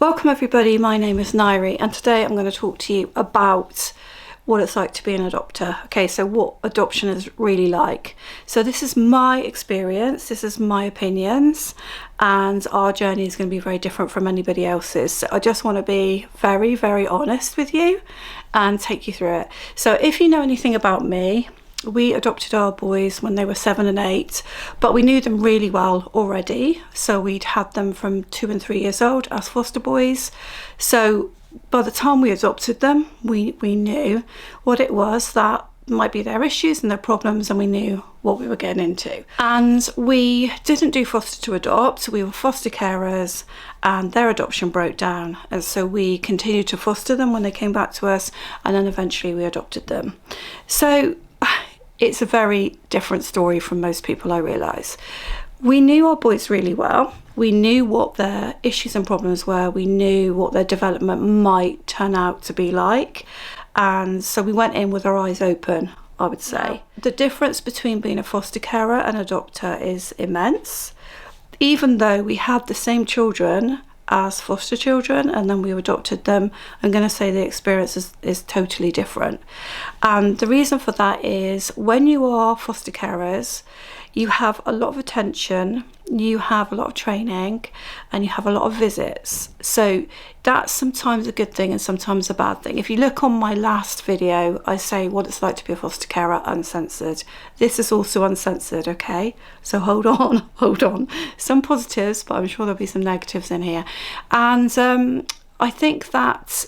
Welcome everybody, my name is Nairi and today I'm going to talk to you about what it's like to be an adopter. Okay, so what adoption is really like. So this is my experience, this is my opinions, and our journey is going to be very different from anybody else's. So I just want to be very, very honest with you and take you through it. So if you know anything about me, we adopted our boys when they were 7 and 8, but we knew them really well already. So we'd had them from 2 and 3 years old as foster boys. So by the time we adopted them, we knew what it was that might be their issues and their problems, and we knew what we were getting into. And we didn't do foster to adopt, we were foster carers, and their adoption broke down. And so we continued to foster them when they came back to us, and then eventually we adopted them. So it's a very different story from most people, I realise. We knew our boys really well. We knew what their issues and problems were. We knew what their development might turn out to be like. And so we went in with our eyes open, I would say. The difference between being a foster carer and adopter is immense. Even though we had the same children as foster children and then we adopted them, I'm going to say the experience is totally different. And the reason for that is when you are foster carers, you have a lot of attention, you have a lot of training, and you have a lot of visits. So that's sometimes a good thing and sometimes a bad thing. If you look on my last video, I say what it's like to be a foster carer uncensored. This is also uncensored, okay? So hold on, hold on. Some positives, but I'm sure there'll be some negatives in here. And I think that,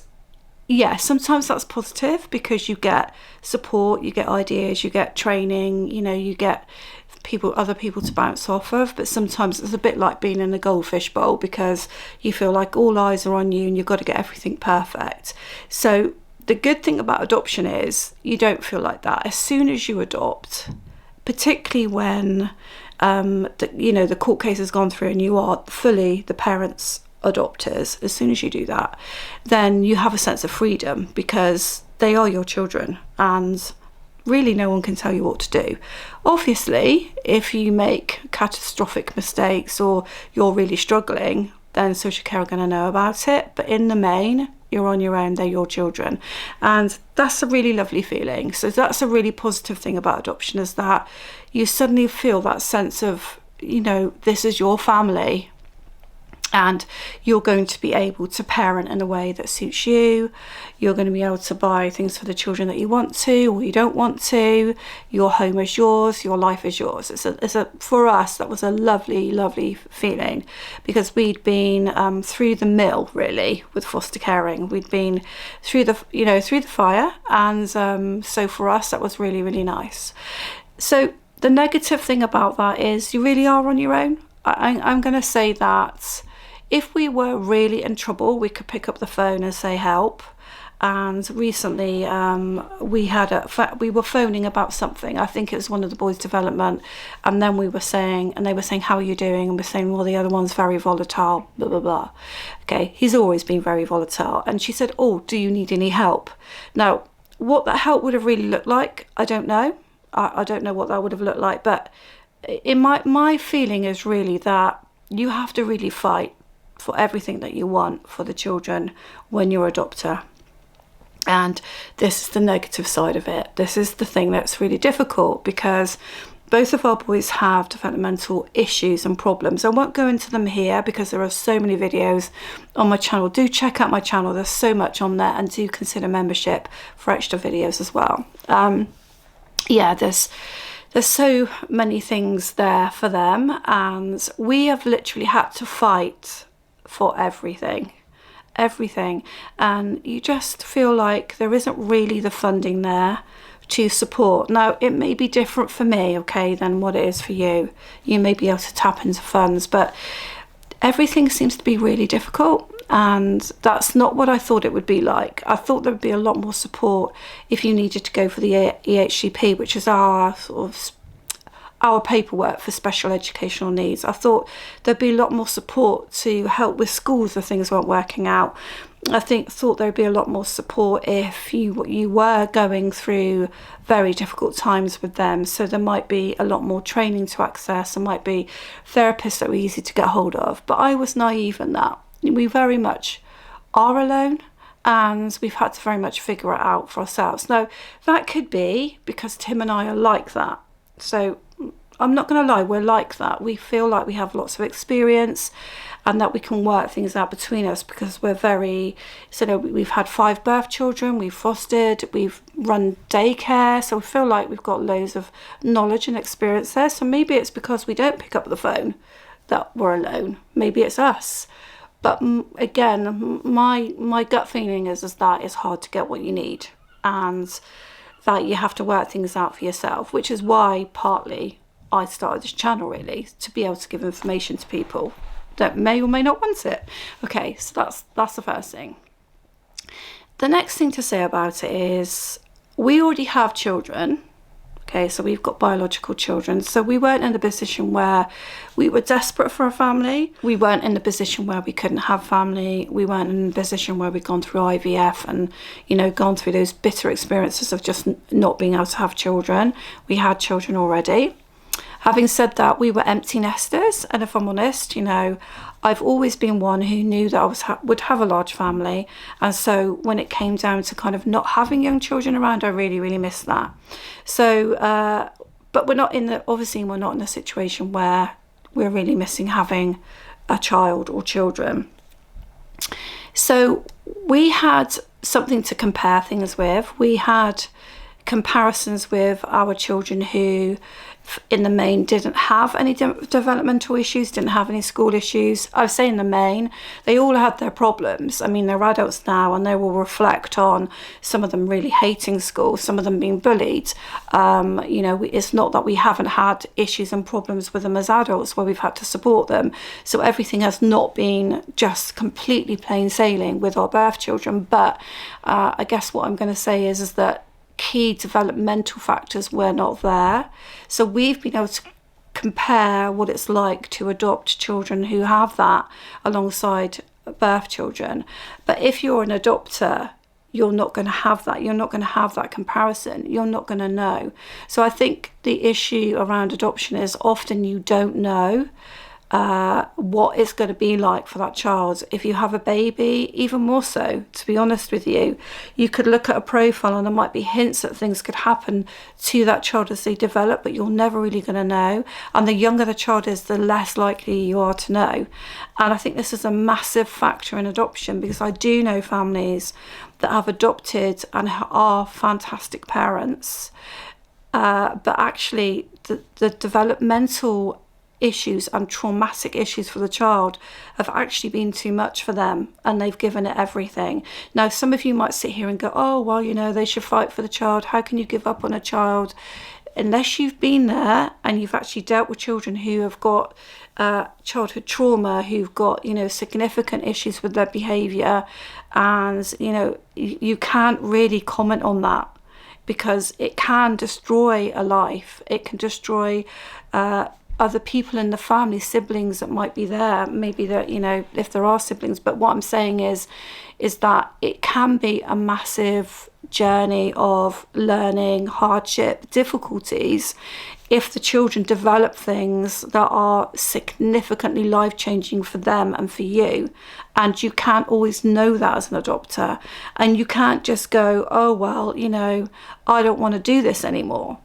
yeah, sometimes that's positive because you get support, you get ideas, you get training, you know, you get other people to bounce off of. But sometimes it's a bit like being in a goldfish bowl because you feel like all eyes are on you and you've got to get everything perfect. So the good thing about adoption is you don't feel like that. As soon as you adopt, particularly when the court case has gone through and you are fully the parents' adopters, as soon as you do that, then you have a sense of freedom because they are your children and really no one can tell you what to do. Obviously, if you make catastrophic mistakes or you're really struggling, then social care are going to know about it. But in the main, you're on your own, they're your children. And that's a really lovely feeling. So that's a really positive thing about adoption, is that you suddenly feel that sense of, you know, this is your family. And you're going to be able to parent in a way that suits you. You're going to be able to buy things for the children that you want to or you don't want to. Your home is yours. Your life is yours. For us, that was a lovely, lovely feeling because we'd been through the mill really with foster caring. We'd been through the fire, and so for us that was really, really nice. So the negative thing about that is you really are on your own. I'm going to say that if we were really in trouble, we could pick up the phone and say help. And recently we were phoning about something. I think it was one of the boys' development, and then they were saying, how are you doing? And we're saying, well, the other one's very volatile, blah blah blah. Okay, he's always been very volatile. And she said, oh, do you need any help? Now, what that help would have really looked like, I don't know. I don't know what that would have looked like, but in my feeling is really that you have to really fight for everything that you want for the children when you're an adopter. And this is the negative side of it. This is the thing that's really difficult because both of our boys have developmental issues and problems. I won't go into them here because there are so many videos on my channel. Do check out my channel. There's so much on there, and do consider membership for extra videos as well. There's so many things there for them, and we have literally had to fight for everything, and you just feel like there isn't really the funding there to support. Now, it may be different for me, okay, than what it is for you. You may be able to tap into funds, but everything seems to be really difficult, and that's not what I thought it would be like. I thought there would be a lot more support if you needed to go for the EHCP, which is our paperwork for special educational needs. I thought there'd be a lot more support to help with schools if things weren't working out. Thought there'd be a lot more support if you were going through very difficult times with them. So there might be a lot more training to access. There might be therapists that were easy to get hold of. But I was naive in that. We very much are alone, and we've had to very much figure it out for ourselves. Now, that could be because Tim and I are like that. So I'm not going to lie, we're like that. We feel like we have lots of experience and that we can work things out between us because we're very, so we've had 5 birth children, we've fostered, we've run daycare, so we feel like we've got loads of knowledge and experience there. So maybe it's because we don't pick up the phone that we're alone. Maybe it's us. But again, my gut feeling is that it's hard to get what you need, and that you have to work things out for yourself, which is why partly I started this channel, really, to be able to give information to people that may or may not want it. Okay, so that's the first thing. The next thing to say about it is we already have children. Okay, so we've got biological children. So we weren't in the position where we were desperate for a family. We weren't in the position where we couldn't have family. We weren't in the position where we'd gone through IVF and, gone through those bitter experiences of just not being able to have children. We had children already. Having said that, we were empty nesters, and if I'm honest, I've always been one who knew that I would have a large family, and so when it came down to kind of not having young children around, I really, really missed that. So, but we're not in a situation where we're really missing having a child or children. So we had something to compare things with. We had comparisons with our children who in the main didn't have any developmental issues, didn't have any school issues. I would say in the main, they all had their problems. I mean, they're adults now and they will reflect on some of them really hating school, some of them being bullied. It's not that we haven't had issues and problems with them as adults where we've had to support them. So everything has not been just completely plain sailing with our birth children. But I guess what I'm going to say is that key developmental factors were not there. So we've been able to compare what it's like to adopt children who have that alongside birth children. But if you're an adopter, you're not going to have that. You're not going to have that comparison. You're not going to know. So I think the issue around adoption is often you don't know what it's going to be like for that child. If you have a baby, even more so, to be honest with you, you could look at a profile and there might be hints that things could happen to that child as they develop, but you're never really going to know. And the younger the child is, the less likely you are to know. And I think this is a massive factor in adoption, because I do know families that have adopted and are fantastic parents, but actually the developmental issues and traumatic issues for the child have actually been too much for them, and they've given it everything. Now, some of you might sit here and go, oh, well, they should fight for the child. How can you give up on a child? Unless you've been there and you've actually dealt with children who have got childhood trauma, who've got, significant issues with their behaviour, and, you can't really comment on that, because it can destroy a life. It can destroy other people in the family, siblings that might be there, maybe that, if there are siblings. But what I'm saying is that it can be a massive journey of learning, hardship, difficulties, if the children develop things that are significantly life-changing for them and for you. And you can't always know that as an adopter. And you can't just go, oh, well, I don't want to do this anymore.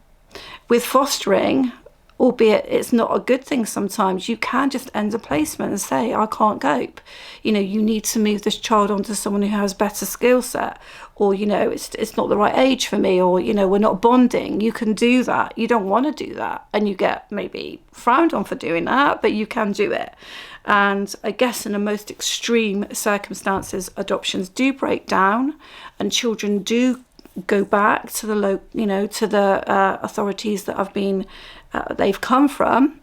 With fostering, albeit it's not a good thing sometimes, you can just end a placement and say, I can't cope. You need to move this child on to someone who has better skill set, or, it's not the right age for me, or, we're not bonding. You can do that. You don't want to do that. And you get maybe frowned on for doing that, but you can do it. And I guess in the most extreme circumstances, adoptions do break down and children do go back to the authorities that have been they've come from,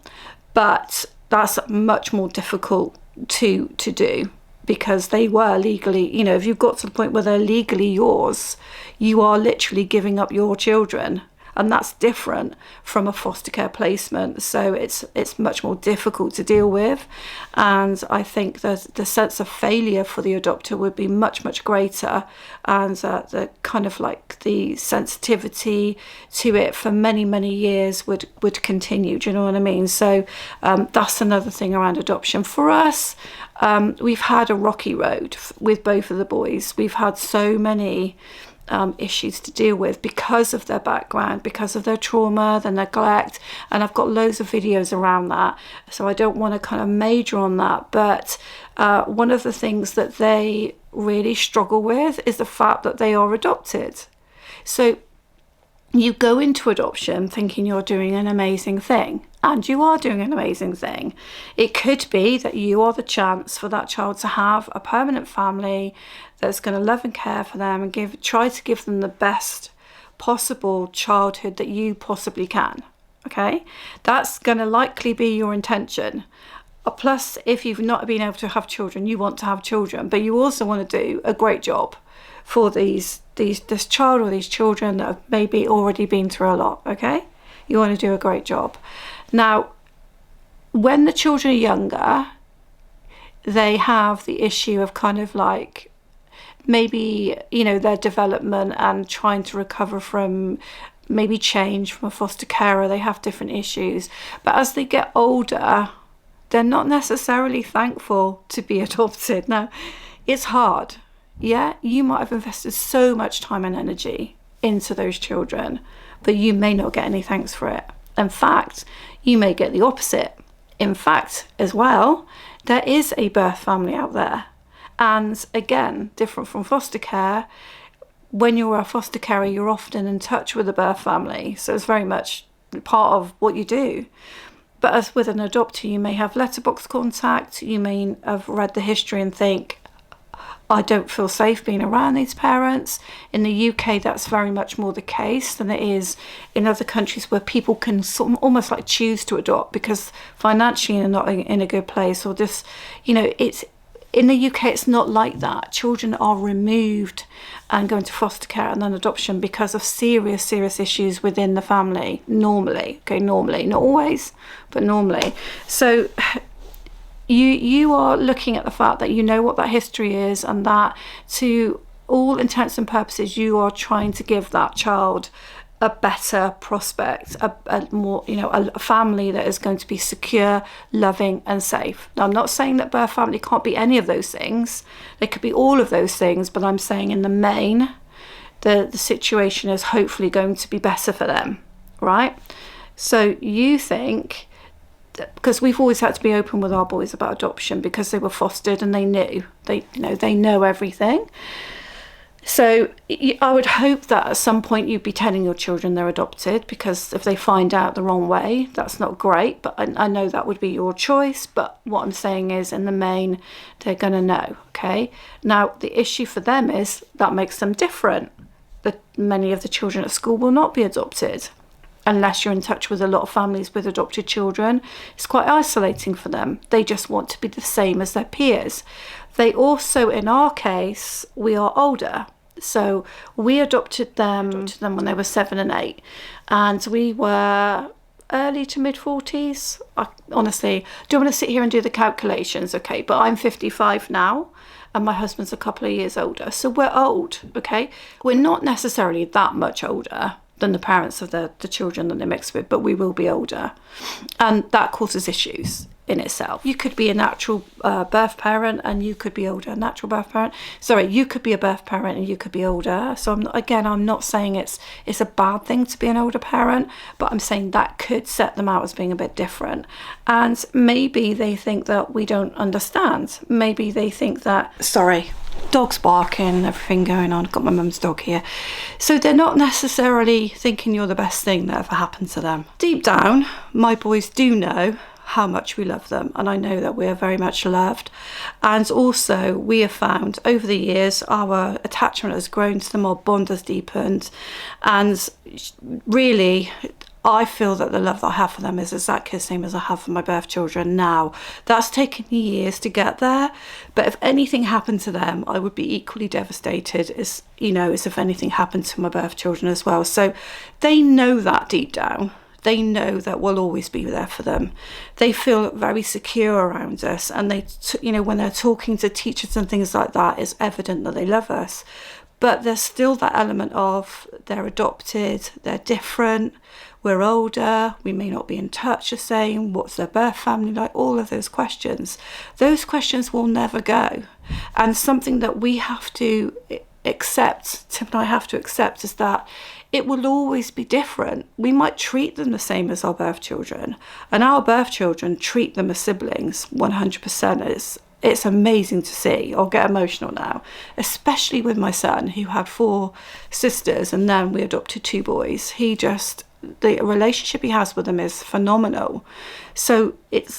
but that's much more difficult to do, because they were legally, if you've got to the point where they're legally yours, you are literally giving up your children. and that's different from a foster care placement. So it's much more difficult to deal with, and I think the sense of failure for the adopter would be much greater, and the kind of like the sensitivity to it for many years would continue. Do you know what I mean? So that's another thing around adoption for us. We've had a rocky road with both of the boys. We've had so many issues to deal with because of their background, because of their trauma, their neglect, and I've got loads of videos around that, so I don't want to kind of major on that. But one of the things that they really struggle with is the fact that they are adopted. So you go into adoption thinking you're doing an amazing thing, and you are doing an amazing thing. It could be that you are the chance for that child to have a permanent family that's going to love and care for them and try to give them the best possible childhood that you possibly can. Okay, that's going to likely be your intention. Plus, if you've not been able to have children, you want to have children, but you also want to do a great job for this child or these children that have maybe already been through a lot. Okay, you want to do a great job. Now, when the children are younger, they have the issue of kind of like maybe, you know, their development and trying to recover from maybe change from a foster carer. They have different issues, but as they get older, they're not necessarily thankful to be adopted. Now, it's hard. Yeah, you might have invested so much time and energy into those children, but you may not get any thanks for it. In fact, you may get the opposite. In fact, as well, there is a birth family out there. And again, different from foster care, when you're a foster carer, you're often in touch with the birth family. So it's very much part of what you do. But as with an adopter, you may have letterbox contact, you may have read the history and think, I don't feel safe being around these parents. In the UK, that's very much more the case than it is in other countries where people can sort of almost like choose to adopt because financially they're not in a good place, or just, you know, it's in the UK, it's not like that. Children are removed and go into foster care and then adoption because of serious issues within the family, normally. Okay, normally, not always, but normally. So you are looking at the fact that you know what that history is, and that to all intents and purposes, you are trying to give that child a better prospect, a more, you know, a family that is going to be secure, loving and safe. Now, I'm not saying that birth family can't be any of those things. They could be all of those things, but I'm saying in the main, the situation is hopefully going to be better for them, right? So you think, because we've always had to be open with our boys about adoption because they were fostered and they know everything. So I would hope that at some point you'd be telling your children they're adopted, because if they find out the wrong way, that's not great. But I know that would be your choice. But what I'm saying is, in the main, they're going to know. Okay. Now, the issue for them is that makes them different. But many of the children at school will not be adopted. Unless you're in touch with a lot of families with adopted children, it's quite isolating for them. They just want to be the same as their peers. They also, in our case, we are older. So we adopted them when they were 7 and 8. And we were early to mid 40s. I honestly don't want to sit here and do the calculations, okay? But I'm 55 now. And my husband's a couple of years older. So we're old, okay? We're not necessarily that much older than the parents of the children that they mix with, but we will be older. And that causes issues in itself. You could be a natural birth parent and you could be older. Natural birth parent. Sorry, you could be a birth parent and you could be older. So I'm not saying it's a bad thing to be an older parent, but I'm saying that could set them out as being a bit different. And maybe they think that we don't understand. Maybe they think that, sorry, dog's barking, everything going on. Got my mum's dog here. So they're not necessarily thinking you're the best thing that ever happened to them. Deep down, my boys do know how much we love them, and I know that we are very much loved. And also, we have found over the years our attachment has grown to them, our bond has deepened, and really I feel that the love that I have for them is exactly the same as I have for my birth children now. That's taken me years to get there, but if anything happened to them, I would be equally devastated as, as if anything happened to my birth children as well. So they know that deep down. They know that we'll always be there for them. They feel very secure around us, and they, when they're talking to teachers and things like that, it's evident that they love us. But there's still that element of they're adopted, they're different, we're older, we may not be in touch the same, what's their birth family like, all of those questions. Those questions will never go. And something that we have to accept, Tim and I have to accept, is that it will always be different. We might treat them the same as our birth children, and our birth children treat them as siblings 100%. It's amazing to see. I'll get emotional now, especially with my son, who had 4 sisters and then we adopted 2 boys. The relationship he has with them is phenomenal. So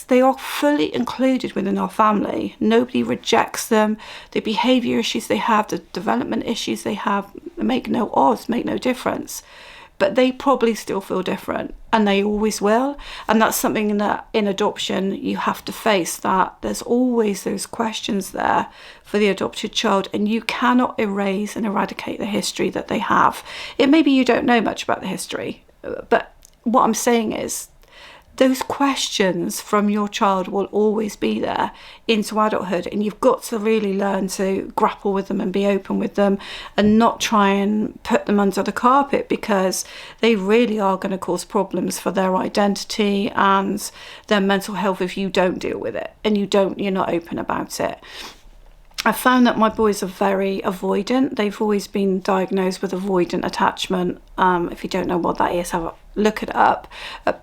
they are fully included within our family. Nobody rejects them. The behaviour issues they have, the development issues they have, make no odds, make no difference. But they probably still feel different, and they always will. And that's something that in adoption you have to face, that there's always those questions there for the adopted child, and you cannot erase and eradicate the history that they have. It may be you don't know much about the history, but what I'm saying is those questions from your child will always be there into adulthood, and you've got to really learn to grapple with them and be open with them and not try and put them under the carpet, because they really are going to cause problems for their identity and their mental health if you don't deal with it and you're not open about it. I found that my boys are very avoidant. They've always been diagnosed with avoidant attachment. If you don't know what that is, have a look it up.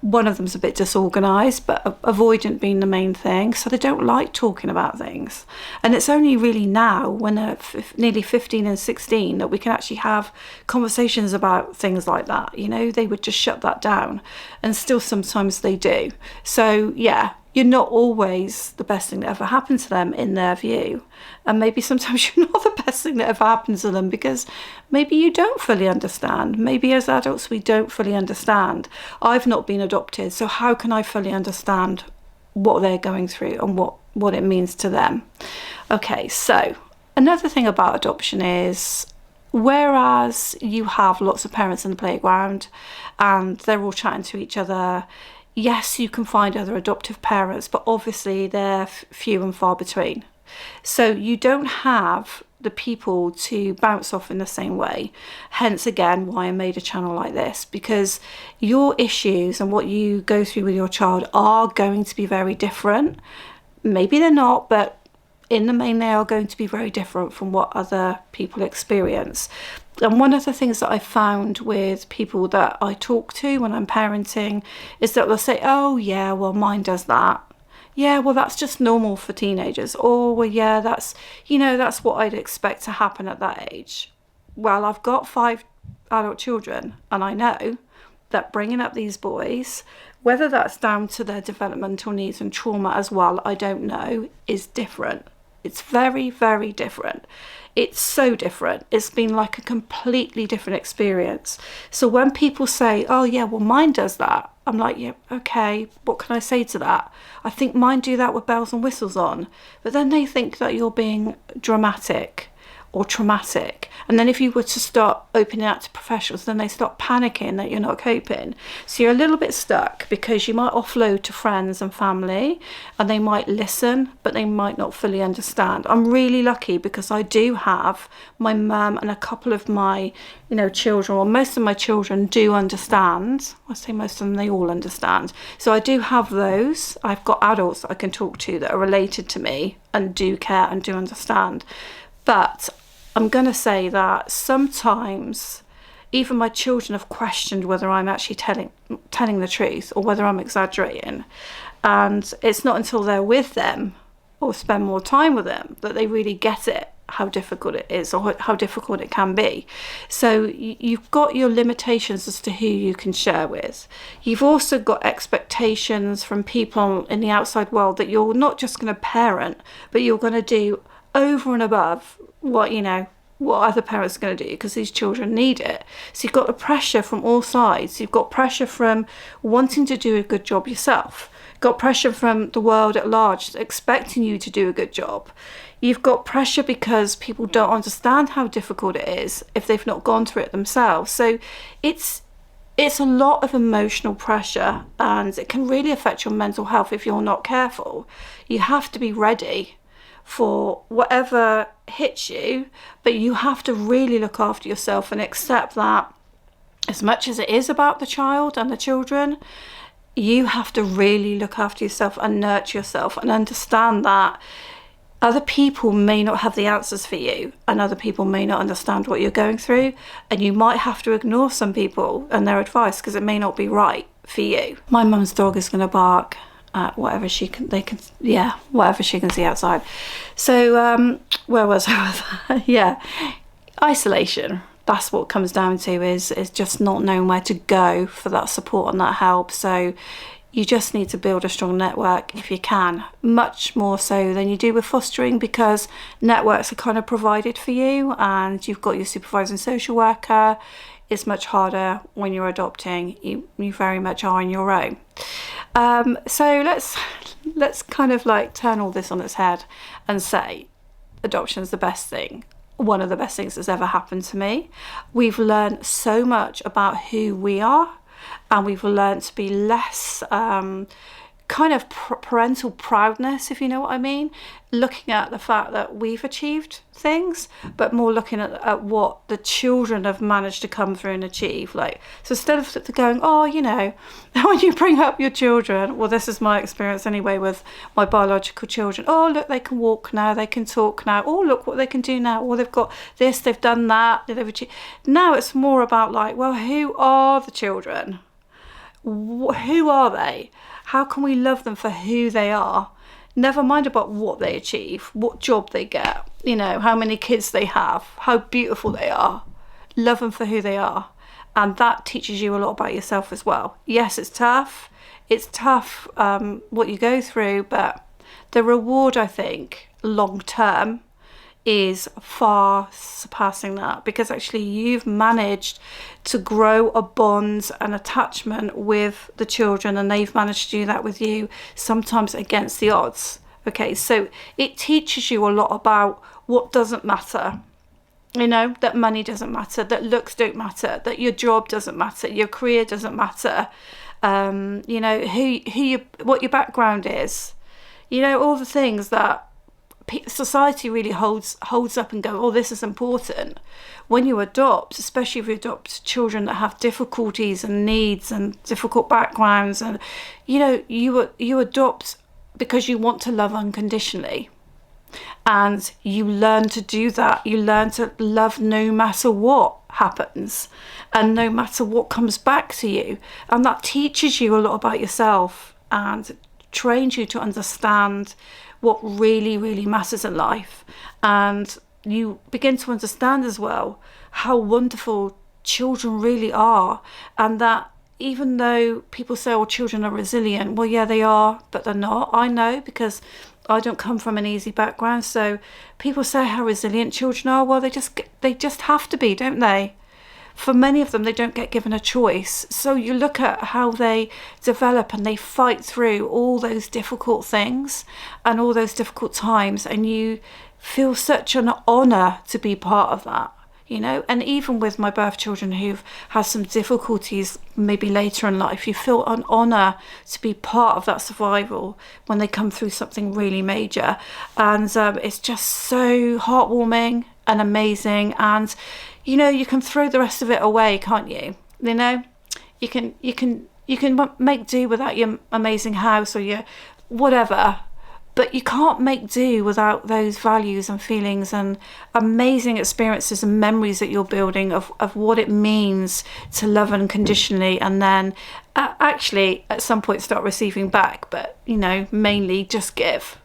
One of them's a bit disorganised, but avoidant being the main thing. So they don't like talking about things. And it's only really now, when they're nearly 15 and 16, that we can actually have conversations about things like that. They would just shut that down, and still sometimes they do. So yeah, you're not always the best thing that ever happened to them in their view. And maybe sometimes you're not the best thing that ever happened to them, because maybe you don't fully understand. Maybe as adults we don't fully understand. I've not been adopted, so how can I fully understand what they're going through and what it means to them? Okay, so another thing about adoption is, whereas you have lots of parents in the playground and they're all chatting to each other, yes, you can find other adoptive parents, but obviously they're few and far between. So you don't have the people to bounce off in the same way. Hence, again, why I made a channel like this, because your issues and what you go through with your child are going to be very different. Maybe they're not, but in the main, they are going to be very different from what other people experience. And one of the things that I found with people that I talk to when I'm parenting is that they'll say, oh yeah, well, mine does that. Yeah, well, that's just normal for teenagers. Or, well, yeah, that's what I'd expect to happen at that age. Well, I've got 5 adult children, and I know that bringing up these boys, whether that's down to their developmental needs and trauma as well, I don't know, is different. It's very, very different. It's so different. It's been like a completely different experience. So when people say, oh yeah, well, mine does that, I'm like, yeah, okay, what can I say to that? I think mine do that with bells and whistles on. But then they think that you're being dramatic or traumatic. And then if you were to start opening out to professionals, then they start panicking that you're not coping. So you're a little bit stuck, because you might offload to friends and family and they might listen, but they might not fully understand. I'm really lucky because I do have my mum and a couple of my children, or most of my children do understand. I say most of them, they all understand. So I do have those. I've got adults that I can talk to that are related to me and do care and do understand. But I'm going to say that sometimes even my children have questioned whether I'm actually telling the truth or whether I'm exaggerating. And it's not until they're with them or spend more time with them that they really get it, how difficult it is or how difficult it can be. So you've got your limitations as to who you can share with. You've also got expectations from people in the outside world that you're not just going to parent, but you're going to do over and above what what other parents are going to do because these children need it. So you've got the pressure from all sides. You've got pressure from wanting to do a good job yourself. You've got pressure from the world at large expecting you to do a good job. You've got pressure because people don't understand how difficult it is if they've not gone through it themselves. So it's a lot of emotional pressure, and it can really affect your mental health if you're not careful. You have to be ready for whatever hits you, but you have to really look after yourself and accept that as much as it is about the child and the children, you have to really look after yourself and nurture yourself and understand that other people may not have the answers for you, and other people may not understand what you're going through, and you might have to ignore some people and their advice because it may not be right for you. My mum's dog is going to bark at whatever she can see outside. So where was I with that? Yeah, isolation. That's what it comes down to, is just not knowing where to go for that support and that help. So you just need to build a strong network if you can, much more so than you do with fostering, because networks are kind of provided for you and you've got your supervising social worker. It's much harder when you're adopting. You very much are on your own. So let's kind of like turn all this on its head and say adoption is the best thing. One of the best things that's ever happened to me. We've learned so much about who we are, and we've learned to be less kind of parental proudness, if you know what I mean, looking at the fact that we've achieved things, but more looking at what the children have managed to come through and achieve. Like, so instead of going, oh, you know, when you bring up your children, well, this is my experience anyway with my biological children, oh, look, they can walk now, they can talk now, oh, look what they can do now, or they've got this, they've done that, they've achieved. Now it's more about like, well, who are the children? Who are they? How can we love them for who they are? Never mind about what they achieve, what job they get, you know, how many kids they have, how beautiful they are. Love them for who they are. And that teaches you a lot about yourself as well. Yes, it's tough. It's tough what you go through, but the reward, I think, long term, is far surpassing that, because actually you've managed to grow a bond and attachment with the children, and they've managed to do that with you, sometimes against the odds. Okay, so it teaches you a lot about what doesn't matter. You know, that money doesn't matter, that looks don't matter, that your job doesn't matter, your career doesn't matter, you know, what your background is, you know, all the things that society really holds up and go, oh, this is important. When you adopt, especially if you adopt children that have difficulties and needs and difficult backgrounds, and you know, you adopt because you want to love unconditionally, and you learn to do that. You learn to love no matter what happens and no matter what comes back to you, and that teaches you a lot about yourself and trains you to understand what really, really matters in life. And you begin to understand as well how wonderful children really are, and that even though people say, oh, children are resilient, well, yeah, they are, but they're not. I know, because I don't come from an easy background. So people say how resilient children are. Well, they just have to be, don't they? For many of them, they don't get given a choice. So you look at how they develop and they fight through all those difficult things and all those difficult times, and you feel such an honour to be part of that, you know. And even with my birth children who've had some difficulties maybe later in life, you feel an honour to be part of that survival when they come through something really major. And it's just so heartwarming and amazing. And you know, you can throw the rest of it away, can't you? You know, you can make do without your amazing house or your whatever, but you can't make do without those values and feelings and amazing experiences and memories that you're building of what it means to love unconditionally, and then actually at some point start receiving back, but you know, mainly just give.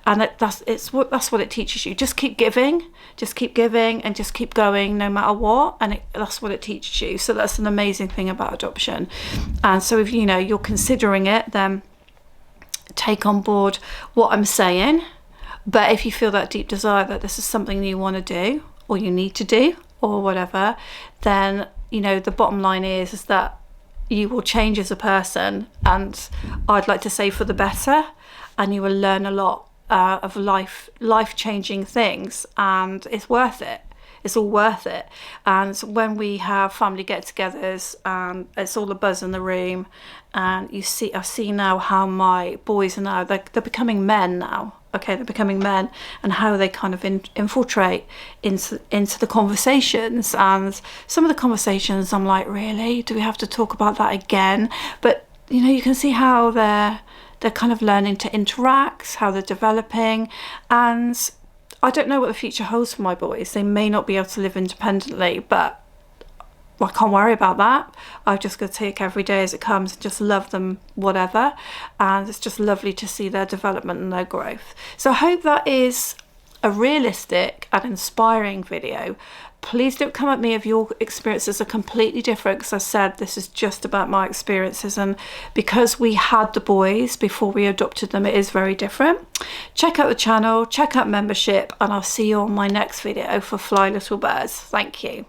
And that's what it teaches you. Just keep giving, and just keep going no matter what, and that's what it teaches you. So that's an amazing thing about adoption. And so if you know you're considering it, then take on board what I'm saying, But if you feel that deep desire that this is something you want to do or you need to do or whatever, then, you know, the bottom line is that you will change as a person, and I'd like to say for the better, and you will learn a lot of life-changing things, and it's worth it. It's all worth it. And when we have family get-togethers and it's all a buzz in the room, and I see now how my boys are now, they're becoming men now. Okay, they're becoming men, and how they kind of infiltrate into the conversations. And some of the conversations, I'm like, really? Do we have to talk about that again? But, you know, you can see how they're kind of learning to interact, how they're developing. And I don't know what the future holds for my boys. They may not be able to live independently, but I can't worry about that. I've just got to take every day as it comes and just love them, whatever. And it's just lovely to see their development and their growth. So I hope that is a realistic and inspiring video. Please don't come at me if your experiences are completely different, because I said this is just about my experiences, and because we had the boys before we adopted them, it is very different. Check out the channel, check out membership, and I'll see you on my next video for Fly Little Birds. Thank you.